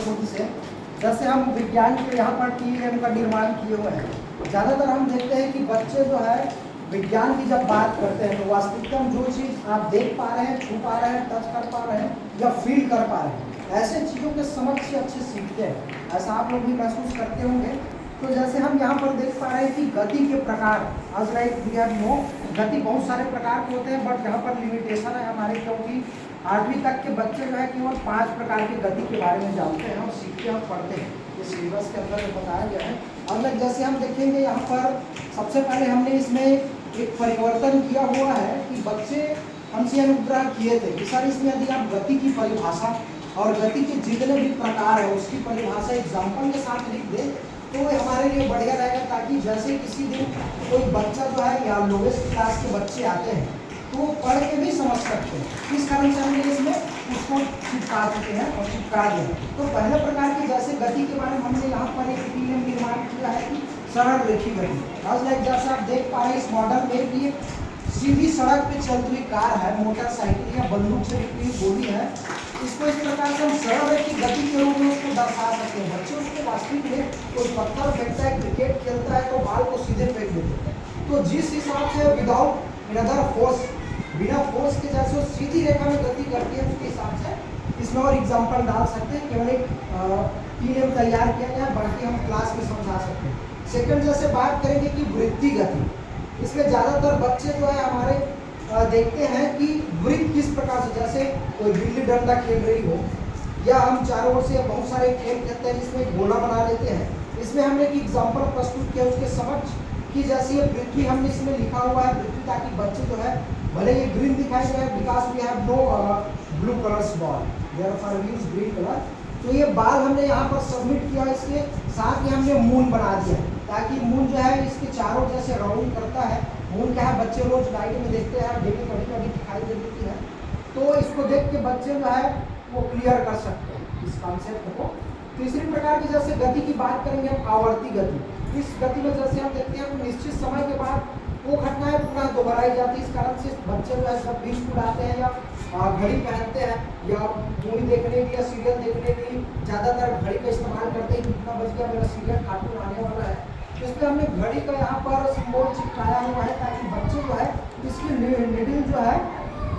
खुद से। जैसे हम विज्ञान के यहाँ पर TEM का निर्माण किए हुए हैं। ज़्यादातर हम देखते हैं कि बच्चे जो है विज्ञान की जब बात करते हैं तो वास्तविकता में जो चीज़ आप देख पा रहे हैं, छू पा रहे हैं, टच कर पा रहे हैं या फील कर पा रहे हैं, ऐसे चीज़ों के समझ से अच्छे सीखते हैं। ऐसा आप लोग भी महसूस करते होंगे। तो जैसे हम यहाँ पर देख पा रहे हैं कि गति के प्रकार, आज लाइक वी हैव नो, गति बहुत सारे प्रकार के होते हैं, बट यहाँ पर लिमिटेशन है हमारे, क्योंकि 8वीं तक के बच्चे जो है केवल 5 प्रकार की गति के बारे में जानते हैं और सीखते हैं और पढ़ते हैं। ये सिलेबस के अंदर बताया गया है। अब जैसे हम देखेंगे यहाँ पर सबसे पहले हमने इसमें एक परिवर्तन किया हुआ है कि बच्चे हमसे अनुग्रह किए थे कि सर इसमें यदि आप गति की परिभाषा और गति के जितने भी प्रकार है उसकी परिभाषा एग्जाम्पल के साथ लिख दें तो वो हमारे लिए बढ़िया रहेगा, ताकि जैसे किसी दिन कोई बच्चा जो है या लोवेस्ट क्लास के बच्चे आते हैं तो वो पढ़ के भी समझ सकते हैं। इस कारण से हमने इसमें उसको चिपका चुके हैं और चिपका दिया। तो पहले प्रकार की जैसे गति के बारे में हमने यहाँ पर एक TEM निर्माण किया है कि सरल रेखी गति। आज लाइक जैसे आप देख पा रहे हैं इस मॉडल में कि सीधी सड़क पे चलती हुई कार है, मोटरसाइकिल या बंदूक से निकली गोली है, इसको इस प्रकार से हम सरल रेखी गति के रूप में उसको दर्शा सकते हैं। बच्चे उसको वास्तविक में कोई पत्थर फेंकता है, क्रिकेट खेलता है तो बाल को सीधे फेंक देते हैं। तो जिस हिसाब से विदाउट अनदर फोर्स, बिना फोर्स के जैसे वो सीधी रेखा में गति करती है उसके हिसाब से इसमें और एग्जाम्पल डाल सकते हैं। केवल एक TEM तैयार किया गया, बाकी हम क्लास में समझा सकते हैं। सेकंड जैसे बात करेंगे कि वृत्ति गति, इसमें ज़्यादातर बच्चे जो है हमारे देखते हैं कि वृत्त किस प्रकार से, जैसे कोई गिल्ली डंडा खेल रही हो या हम चारों ओर से बहुत सारे खेल खेलते हैं जिसमें गोला बना लेते हैं। इसमें हमने एक एग्जाम्पल प्रस्तुत किया उसके समझ कि जैसे ये पृथ्वी हमने इसमें लिखा हुआ है पृथ्वी, ताकि बच्चे जो है भले ये ग्रीन दिखाई दे रहा है because we have no blue colours ball, therefore we use green colour. तो ये बाल हमने यहाँ पर सबमिट किया, इसके साथ ही हमने मून बना दिया ताकि मून जो है इसके चारों जैसे राउंड करता है। मून क्या है, बच्चे रोज नाइट में देखते हैं, डेली कभी कभी दिखाई दे देती है, तो इसको देख के बच्चे जो है वो क्लियर कर सकते हैं इस कॉन्सेप्ट को। तीसरी प्रकार की जैसे गति की बात करेंगे हम, आवर्ती गति। इस गति में जैसे हम देखते हैं तो निश्चित समय के बाद वो घटनाएं पुनः दोहराई जाती है। इस कारण से बच्चे जो है जब बीच उड़ाते हैं या घड़ी पहनते हैं या मूवी देखने की या सीरियल देखने की ज़्यादातर घड़ी का इस्तेमाल करते हैं, कितना बज गया मेरा सीरियल कार्टून आने वाला है, तो इसमें हमने घड़ी का यहाँ पर सिंबल चिपकाया हुआ है ताकि बच्चे जो है इसकी नीडल जो है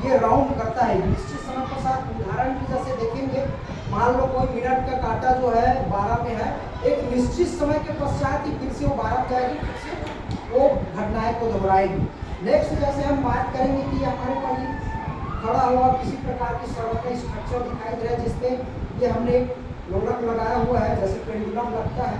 ये राउंड करता है निश्चित समय के साथ। उदाहरण की जैसे देखेंगे, मान लो कोई मिनट का कांटा जो है 12 में है, एक निश्चित समय के पश्चात ही फिर से वो 12 जाएगी, फिर से वो घटनाएं को दोहराएगी। नेक्स्ट जैसे हम बात करेंगे कि हमारे पास खड़ा हुआ किसी प्रकार की सड़क का स्ट्रक्चर दिखाई दे रहा है जिसपे ये हमने लोलक लगाया हुआ है, जैसे पेंडुलम लगता है।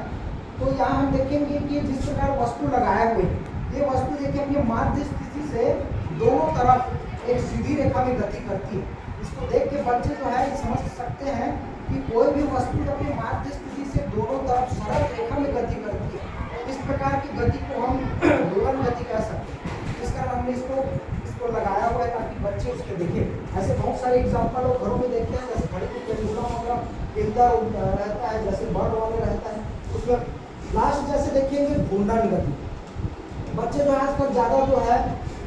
तो यहाँ हम देखेंगे कि जिस प्रकार वस्तु लगाए हुए हैं, ये वस्तु देखिए अपनी माध्य स्थिति से दोनों तरफ एक सीधी रेखा में गति करती है। इसको देख के बच्चे जो है समझ सकते हैं कि कोई भी वस्तु अपनी माध्य स्थिति से दोनों तरफ सरल रेखा में गति करती है। इस प्रकार की गति को हम दोलन गति कह सकते हैं। इस कारण हमने इसको लगाया हुआ है ताकि बच्चे उसके देखें। ऐसे बहुत सारे एग्जाम्पल और घरों में देखते हैं, जैसे घड़ी को पेंडुलम वगैरह इधर रहता है, जैसे बर्ड वाले रहता है उसमें। लास्ट जैसे देखेंगे घूर्णन गति, बच्चे जो आजकल ज़्यादा जो है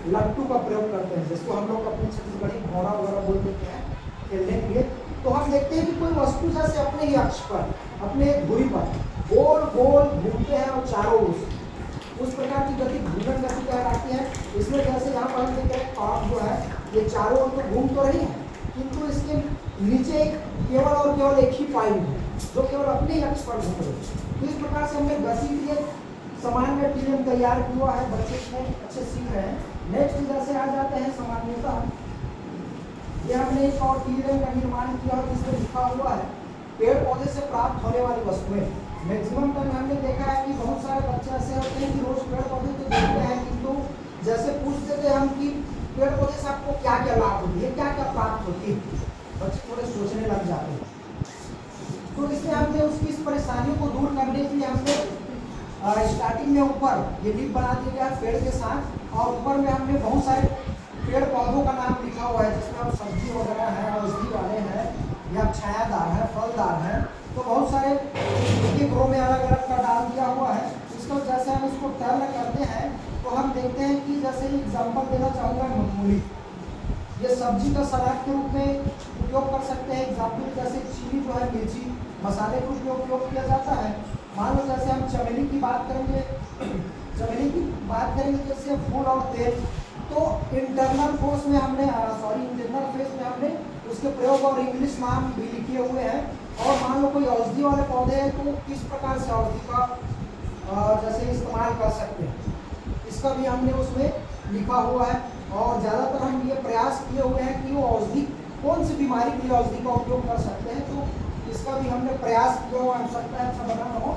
लट्टू का प्रयोग करते हैं, जिसको हम लोग अपनी छत्तीसगढ़ी घोड़ा वगैरह बोल देते हैं खेलने के लिए। तो हम देखते हैं कि कोई वस्तु जैसे अपने ही अक्ष पर, अपने धुरी पर गोल गोल घूमते हैं और चारों उस प्रकार की गति घूर्णन गति कहलाती है। इसमें जैसे यहाँ पर हम देखते हैं पाप जो है ये चारों ओर तो घूम तो रही है, किंतु इसके नीचे केवल और केवल एक ही पॉइंट है जो केवल अपने ही अक्ष पर घूम रही है। तो इस प्रकार से हमने गति के लिए सामान्य TEM तैयार किया है, बच्चे इसमें अच्छे सीख रहे हैं। नेक्स्ट जैसे आ जाते हैं सामान्यता, ये हमने एक और TEM का निर्माण किया है जिसमें लिखा हुआ है पेड़ पौधे से प्राप्त होने वाली वस्तुएं। मैक्सिमम टाइम हमने देखा है कि बहुत सारे बच्चे ऐसे होते हैं कि रोज पेड़ पौधे तो देखते हैं, किंतु जैसे पूछते थे हम कि पेड़ पौधे से आपको क्या क्या लाभ होती है, क्या क्या प्राप्त होती है, बच्चे थोड़े सोचने लग जाते हैं। तो इसमें हमने उसकी इस परेशानियों को दूर करने के लिए हमने स्टार्टिंग में ऊपर ये लिप बना दिया गया पेड़ के साथ, और ऊपर में हमने बहुत सारे पेड़ पौधों का नाम लिखा हुआ है जिसमें हम सब्जी वगैरह है, औषधि वाले हैं या छायादार है, फलदार है। तो बहुत सारे एक रो में अलग अलग का डाल दिया हुआ है। इसको जैसे हम इसको टर्न करते हैं तो हम देखते हैं कि जैसे एग्जाम्पल देना चाहूँगा मूली, ये सब्जी का सलाद के रूप में उपयोग कर सकते हैं। एग्जाम्पल जैसे चीनी जो है, मिर्ची मसाले के उपयोग किया जाता है। मान लो जैसे हम चमेली की बात करेंगे, चमेली की बात करेंगे जैसे फूल और तेल, तो इंटरनल फेस में हमने उसके प्रयोग और इंग्लिश नाम भी लिखे हुए हैं। और मान लो कोई औषधि वाले पौधे हैं तो किस प्रकार से औषधि का जैसे इस्तेमाल कर सकते हैं, इसका भी हमने उसमें लिखा हुआ है। और ज़्यादातर हम ये प्रयास किए हुए हैं कि वो औषधि कौन सी बीमारी के लिए औषधि का उपयोग कर सकते हैं, तो इसका भी हमने प्रयास किया हुआ है। हो सकता है अच्छा बना ना हो।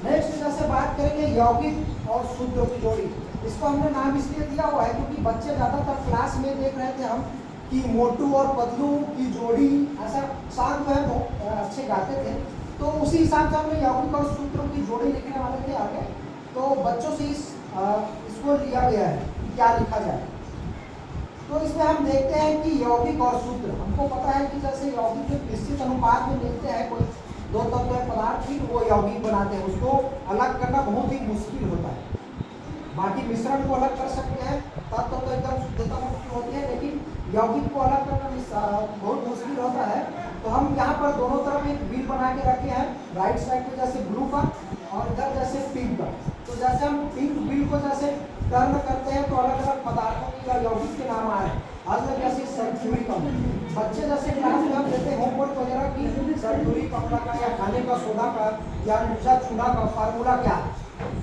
नेक्स्ट जैसे बात करेंगे यौगिक और शूद्र की जोड़ी। इसको हमने नाम इसलिए दिया हुआ है क्योंकि बच्चे ज़्यादातर क्लास में देख रहे थे हम कि मोटू और पतलू की जोड़ी, ऐसा साथ जो है वो अच्छे गाते थे, तो उसी हिसाब से हमने यौगिक और सूत्रों की जोड़ी लिखने वाले थे आगे। तो बच्चों से इसको लिया गया है कि क्या लिखा जाए। तो इसमें हम देखते हैं कि यौगिक और सूत्र, हमको पता है कि जैसे यौगिक एक निश्चित अनुपात में मिलते हैं, कोई दो तत्व पदार्थ फिर वो यौगिक बनाते हैं, उसको अलग करना बहुत ही मुश्किल होता है। बाकी मिश्रण को अलग कर सकते हैं, तत्व तो एकदम शुद्धता मुक्त होती है, लेकिन यौगिक को अलग करना बहुत मुश्किल होता है। तो हम यहाँ पर दोनों तरफ एक व्हील बना के रखे हैं, राइट साइड पे जैसे ब्लू का और इधर जैसे पिंक का। तो जैसे हम पिंक व्हील को जैसे टर्न करते हैं तो अलग अलग पदार्थों के या यौगिक के नाम आए। आज तक जैसे सल्फ्यूरिक अम्ल, बच्चे जैसे क्लास में हम देते हैं होमवर्क वगैरह की सल्फ्यूरिक अम्ल का या खाने का सोडा का या ऊर्जा चूना का फार्मूला क्या है,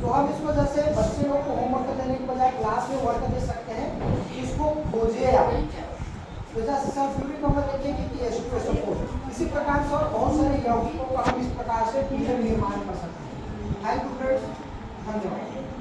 तो हम इसको जैसे बच्चे लोग को होमवर्क देने के बजाय क्लास में वर्क दे सकते हैं कि इसको खोजिए आप। तो जैसे सल्फ्यूरिक अम्ल देखेंगे कि H2SO4, इसी प्रकार से और बहुत सारे यौगिकों का हम इस प्रकार से निर्माण कर सकते हैं। थैंक यू फ्रेंड्स, धन्यवाद।